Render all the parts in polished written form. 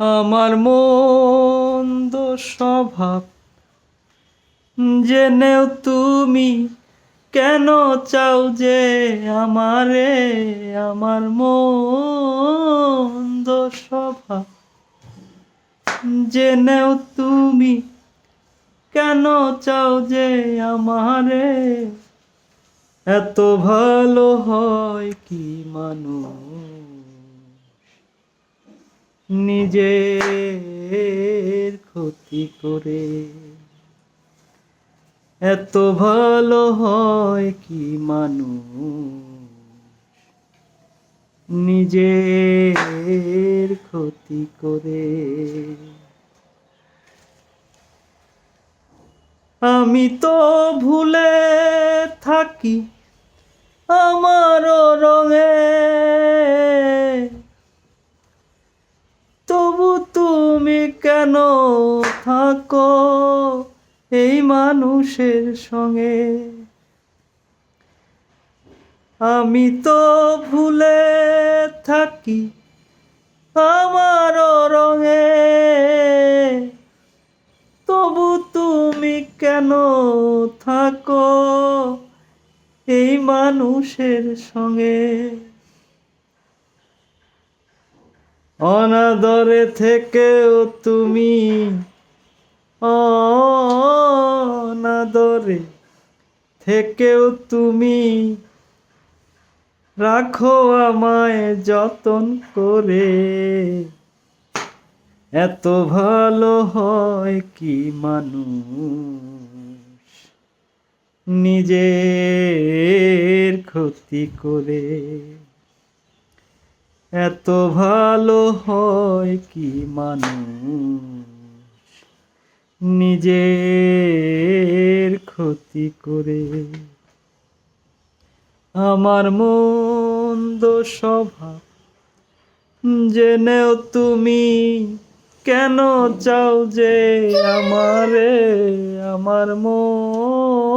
আমার মন্দ স্বভাব জেনেও তুমি কেন চাও যে আমারে? আমার মন্দ স্বভাব জেনেও তুমি কেন চাও যে আমারে? এত ভালো হয় কি মানুষ নিজের ক্ষতি করে? এত ভালো হয় কি মানুষ নিজের ক্ষতি করে? আমি তো ভুলে থাকি আমারও রঙে, তবু তুমি কেন থাকো এই মানুষের সঙ্গে? আমি তো ভুলে থাকি আমারও রঙে, তবু তুমি কেন থাকো এই মানুষের সঙ্গে? অনাদরে থেকেও তুমি, অনাদরে থেকেও তুমি রাখো আমায় যতন করে। এত ভালো হয় কি মানুষ নিজের ক্ষতি করে? এত ভালো হয় কি মানুষ নিজের ক্ষতি করে? আমার মন্দ স্বভাব জেনেও তুমি কেন চাও যে আমারে? আমার মন্দ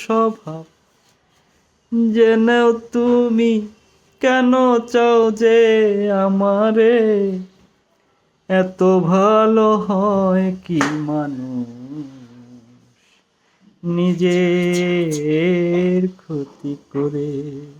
স্বভাব জেনেও তুমি কেন চাও যে আমারে? এত ভালো হয় কি মানুষ নিজের ক্ষতি করে?